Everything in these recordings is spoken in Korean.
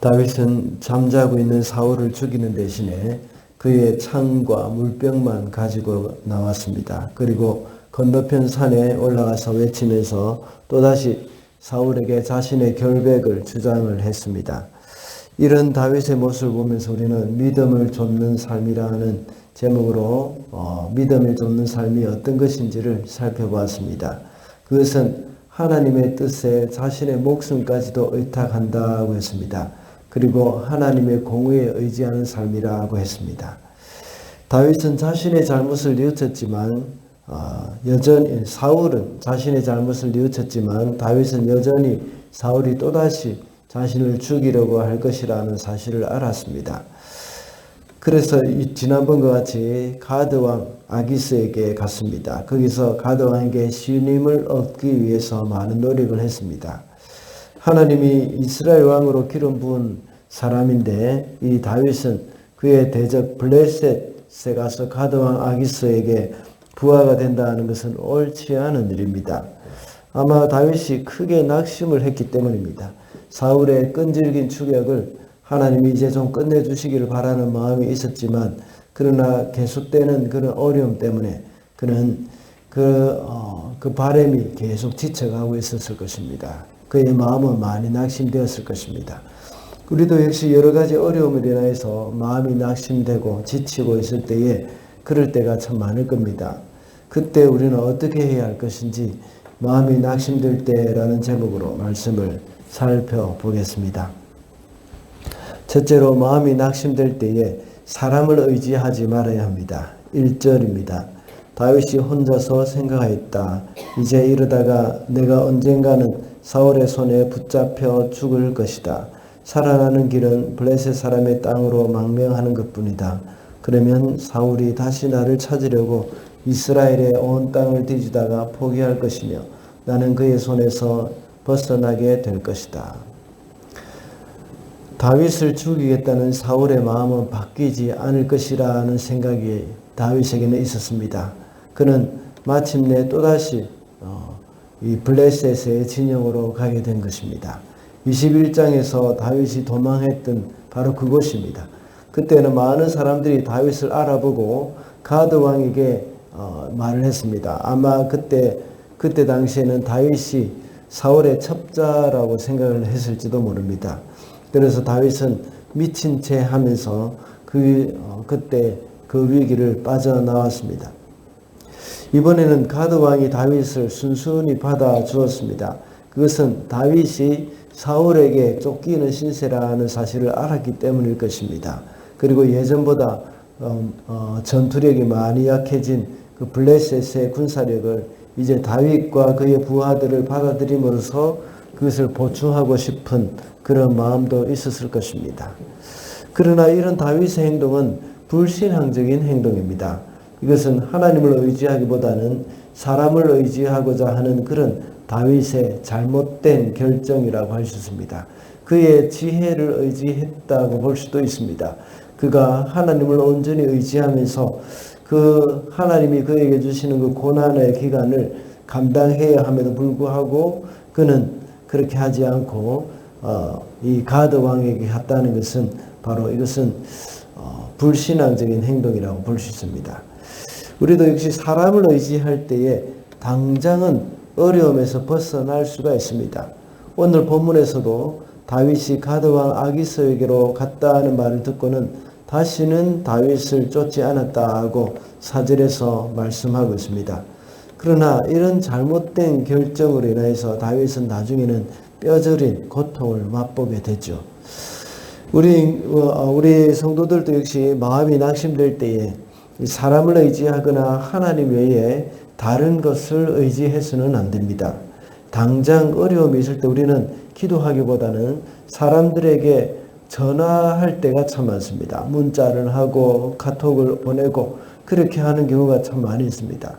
다윗은 잠자고 있는 사울을 죽이는 대신에 그의 창과 물병만 가지고 나왔습니다. 그리고 건너편 산에 올라가서 외치면서 또다시 사울에게 자신의 결백을 주장을 했습니다. 이런 다윗의 모습을 보면서 우리는 믿음을 좇는 삶이라는 제목으로 믿음을 좇는 삶이 어떤 것인지를 살펴보았습니다. 그것은 하나님의 뜻에 자신의 목숨까지도 의탁한다고 했습니다. 그리고 하나님의 공의에 의지하는 삶이라고 했습니다. 다윗은 자신의 잘못을 뉘우쳤지만 여전히 사울은 자신의 잘못을 뉘우쳤지만 다윗은 여전히 사울이 또다시 자신을 죽이려고 할 것이라는 사실을 알았습니다. 그래서 지난번과 같이 가드왕 아기스에게 갔습니다. 거기서 가드왕에게 신임을 얻기 위해서 많은 노력을 했습니다. 하나님이 이스라엘 왕으로 기름 부은 사람인데 이 다윗은 그의 대적 블레셋에 가서 가드왕 아기스에게 부하가 된다는 것은 옳지 않은 일입니다. 아마 다윗이 크게 낙심을 했기 때문입니다. 사울의 끈질긴 추격을 하나님이 이제 좀 끝내주시기를 바라는 마음이 있었지만 그러나 계속되는 그런 어려움 때문에 그는 그 바람이 계속 지쳐가고 있었을 것입니다. 그의 마음은 많이 낙심되었을 것입니다. 우리도 역시 여러 가지 어려움을 인해서 마음이 낙심되고 지치고 있을 때에 그럴 때가 참 많을 겁니다. 그때 우리는 어떻게 해야 할 것인지 마음이 낙심될 때라는 제목으로 말씀을 살펴보겠습니다. 첫째로 마음이 낙심될 때에 사람을 의지하지 말아야 합니다. 1절입니다. 다윗이 혼자서 생각하였다. 이제 이러다가 내가 언젠가는 사울의 손에 붙잡혀 죽을 것이다. 살아나는 길은 블레셋 사람의 땅으로 망명하는 것뿐이다. 그러면 사울이 다시 나를 찾으려고 이스라엘의 온 땅을 뒤지다가 포기할 것이며 나는 그의 손에서 벗어나게 될 것이다. 다윗을 죽이겠다는 사울의 마음은 바뀌지 않을 것이라는 생각이 다윗에게는 있었습니다. 그는 마침내 또다시 이 블레셋의 진영으로 가게 된 것입니다. 21장에서 다윗이 도망했던 바로 그곳입니다. 그때는 많은 사람들이 다윗을 알아보고 가드 왕에게 말을 했습니다. 아마 그때 당시에는 다윗이 사울의 첩자라고 생각을 했을지도 모릅니다. 그래서 다윗은 미친 채 하면서 그때 그 위기를 빠져나왔습니다. 이번에는 가드 왕이 다윗을 순순히 받아 주었습니다. 그것은 다윗이 사울에게 쫓기는 신세라는 사실을 알았기 때문일 것입니다. 그리고 예전보다 전투력이 많이 약해진 그 블레셋의 군사력을 이제 다윗과 그의 부하들을 받아들임으로써 그것을 보충하고 싶은 그런 마음도 있었을 것입니다. 그러나 이런 다윗의 행동은 불신앙적인 행동입니다. 이것은 하나님을 의지하기보다는 사람을 의지하고자 하는 그런 다윗의 잘못된 결정이라고 할 수 있습니다. 그의 지혜를 의지했다고 볼 수도 있습니다. 그가 하나님을 온전히 의지하면서 그 하나님이 그에게 주시는 그 고난의 기간을 감당해야 함에도 불구하고 그는 그렇게 하지 않고 이 가드 왕에게 갔다는 것은 바로 이것은 불신앙적인 행동이라고 볼 수 있습니다. 우리도 역시 사람을 의지할 때에 당장은 어려움에서 벗어날 수가 있습니다. 오늘 본문에서도 다윗이 가드왕 아기스에게로 갔다는 말을 듣고는 다시는 다윗을 쫓지 않았다고 4절에서 말씀하고 있습니다. 그러나 이런 잘못된 결정으로 인해서 다윗은 나중에는 뼈저린 고통을 맛보게 되죠. 우리 성도들도 역시 마음이 낙심될 때에 사람을 의지하거나 하나님 외에 다른 것을 의지해서는 안 됩니다. 당장 어려움이 있을 때 우리는 기도하기보다는 사람들에게 전화할 때가 참 많습니다. 문자를 하고 카톡을 보내고 그렇게 하는 경우가 참 많이 있습니다.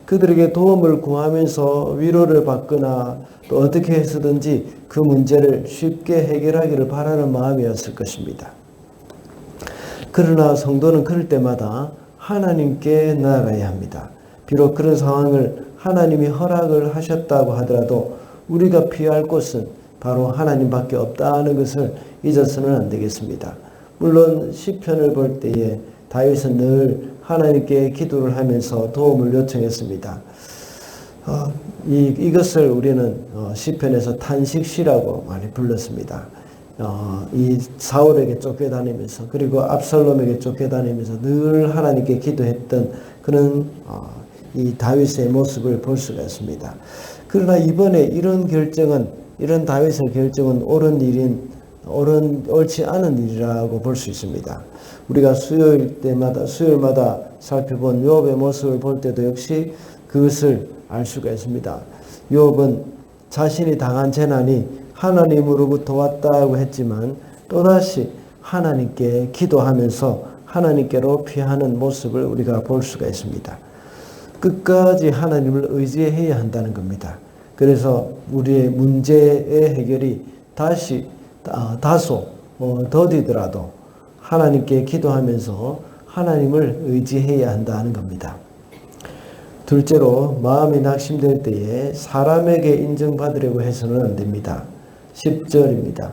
그들에게 도움을 구하면서 위로를 받거나 또 어떻게 해서든지 그 문제를 쉽게 해결하기를 바라는 마음이었을 것입니다. 그러나 성도는 그럴 때마다 하나님께 나아가야 합니다. 비록 그런 상황을 하나님이 허락을 하셨다고 하더라도 우리가 피할 곳은 바로 하나님밖에 없다는 것을 잊어서는 안 되겠습니다. 물론 시편을 볼 때에 다윗은 늘 하나님께 기도를 하면서 도움을 요청했습니다. 이것을 우리는 시편에서 탄식시라고 많이 불렀습니다. 이 사울에게 쫓겨다니면서 그리고 압살롬에게 쫓겨다니면서 늘 하나님께 기도했던 그런 이 다윗의 모습을 볼 수가 있습니다. 그러나 이번에 이런 다윗의 결정은 옳지 않은 일이라고 볼 수 있습니다. 우리가 수요일마다 살펴본 욥의 모습을 볼 때도 역시 그것을 알 수가 있습니다. 욥은 자신이 당한 재난이 하나님으로부터 왔다고 했지만 또다시 하나님께 기도하면서 하나님께로 피하는 모습을 우리가 볼 수가 있습니다. 끝까지 하나님을 의지해야 한다는 겁니다. 그래서 우리의 문제의 해결이 다소 더디더라도 하나님께 기도하면서 하나님을 의지해야 한다는 겁니다. 둘째로 마음이 낙심될 때에 사람에게 인정받으려고 해서는 안 됩니다. 10절입니다.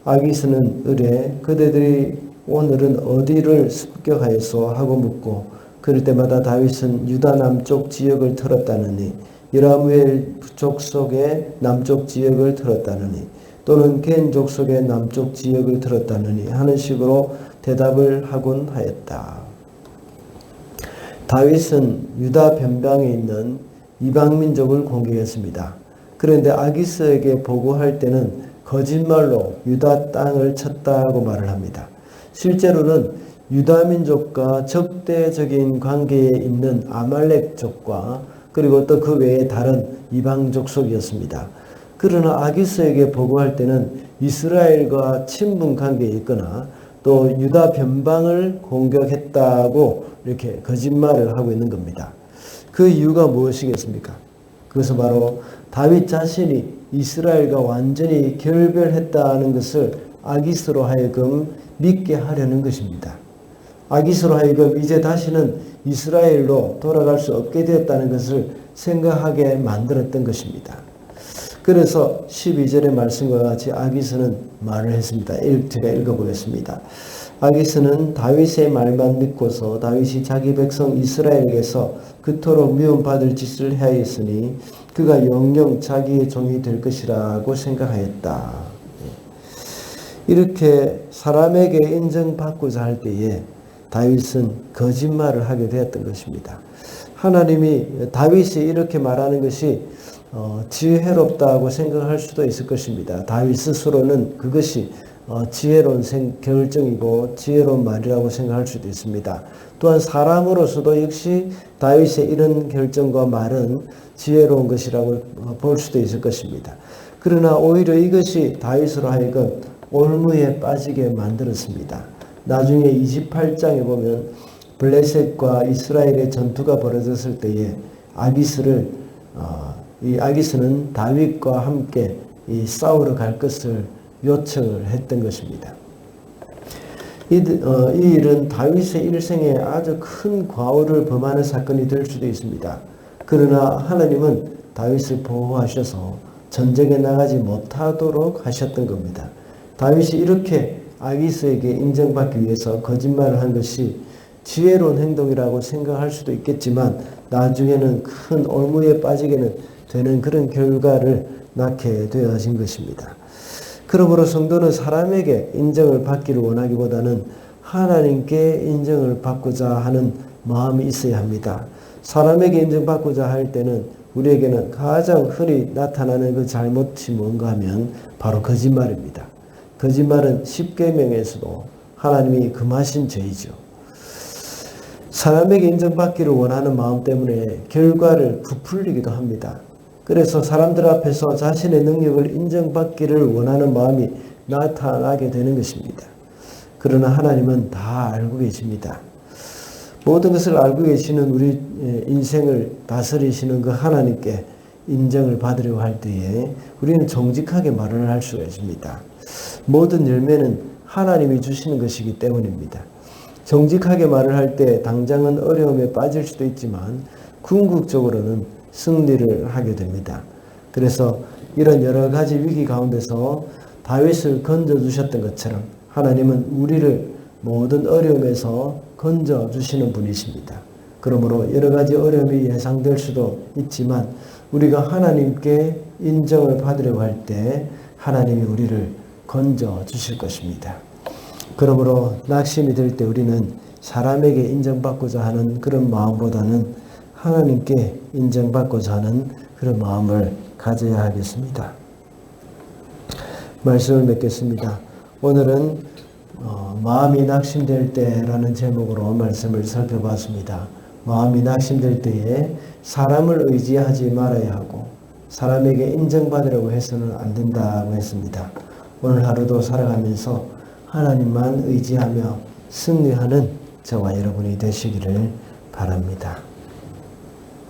아기스는 의뢰 그대들이 오늘은 어디를 습격하였소 하고 묻고 그럴 때마다 다윗은 유다 남쪽 지역을 털었다느니 여라무엘 족속의 남쪽 지역을 털었다느니 또는 겐 족속의 남쪽 지역을 털었다느니 하는 식으로 대답을 하곤 하였다. 다윗은 유다 변방에 있는 이방민족을 공격했습니다. 그런데 아기스에게 보고할 때는 거짓말로 유다 땅을 쳤다고 말을 합니다. 실제로는 유다 민족과 적대적인 관계에 있는 아말렉족과 그리고 또 그 외에 다른 이방 족속이었습니다. 그러나 아기스에게 보고할 때는 이스라엘과 친분 관계에 있거나 또 유다 변방을 공격했다고 이렇게 거짓말을 하고 있는 겁니다. 그 이유가 무엇이겠습니까? 그것은 바로 다윗 자신이 이스라엘과 완전히 결별했다는 것을 아기스로 하여금 믿게 하려는 것입니다. 아기스로 하여금 이제 다시는 이스라엘로 돌아갈 수 없게 되었다는 것을 생각하게 만들었던 것입니다. 그래서 12절의 말씀과 같이 아기스는 말을 했습니다. 제가 읽어보겠습니다. 아기스는 다윗의 말만 믿고서 다윗이 자기 백성 이스라엘에게서 그토록 미움받을 짓을 해하였으니 그가 영영 자기의 종이 될 것이라고 생각하였다. 이렇게 사람에게 인정받고자 할 때에 다윗은 거짓말을 하게 되었던 것입니다. 하나님이 다윗이 이렇게 말하는 것이 지혜롭다고 생각할 수도 있을 것입니다. 다윗 스스로는 그것이 지혜로운 결정이고 지혜로운 말이라고 생각할 수도 있습니다. 또한 사람으로서도 역시 다윗의 이런 결정과 말은 지혜로운 것이라고 볼 수도 있을 것입니다. 그러나 오히려 이것이 다윗으로 하여금 올무에 빠지게 만들었습니다. 나중에 28장에 보면 블레셋과 이스라엘의 전투가 벌어졌을 때에 이 아기스는 다윗과 함께 싸우러 갈 것을 요청을 했던 것입니다. 이 일은 다윗의 일생에 아주 큰 과오를 범하는 사건이 될 수도 있습니다. 그러나 하나님은 다윗을 보호하셔서 전쟁에 나가지 못하도록 하셨던 겁니다. 다윗이 이렇게 아기스에게 인정받기 위해서 거짓말을 한 것이 지혜로운 행동이라고 생각할 수도 있겠지만 나중에는 큰 올무에 빠지게 되는 그런 결과를 낳게 되어진 것입니다. 그러므로 성도는 사람에게 인정을 받기를 원하기보다는 하나님께 인정을 받고자 하는 마음이 있어야 합니다. 사람에게 인정받고자 할 때는 우리에게는 가장 흔히 나타나는 그 잘못이 뭔가 하면 바로 거짓말입니다. 거짓말은 십계명에서도 하나님이 금하신 죄이죠. 사람에게 인정받기를 원하는 마음 때문에 결과를 부풀리기도 합니다. 그래서 사람들 앞에서 자신의 능력을 인정받기를 원하는 마음이 나타나게 되는 것입니다. 그러나 하나님은 다 알고 계십니다. 모든 것을 알고 계시는 우리 인생을 다스리시는 그 하나님께 인정을 받으려고 할 때에 우리는 정직하게 말을 할 수가 있습니다. 모든 열매는 하나님이 주시는 것이기 때문입니다. 정직하게 말을 할 때 당장은 어려움에 빠질 수도 있지만 궁극적으로는 승리를 하게 됩니다. 그래서 이런 여러 가지 위기 가운데서 다윗을 건져주셨던 것처럼 하나님은 우리를 모든 어려움에서 건져주시는 분이십니다. 그러므로 여러 가지 어려움이 예상될 수도 있지만 우리가 하나님께 인정을 받으려고 할 때 하나님이 우리를 건져주실 것입니다. 그러므로 낙심이 될 때 우리는 사람에게 인정받고자 하는 그런 마음보다는 하나님께 인정받고자 하는 그런 마음을 가져야 하겠습니다. 말씀을 맺겠습니다. 오늘은 마음이 낙심될 때라는 제목으로 말씀을 살펴봤습니다. 마음이 낙심될 때에 사람을 의지하지 말아야 하고 사람에게 인정받으려고 해서는 안 된다고 했습니다. 오늘 하루도 살아가면서 하나님만 의지하며 승리하는 저와 여러분이 되시기를 바랍니다.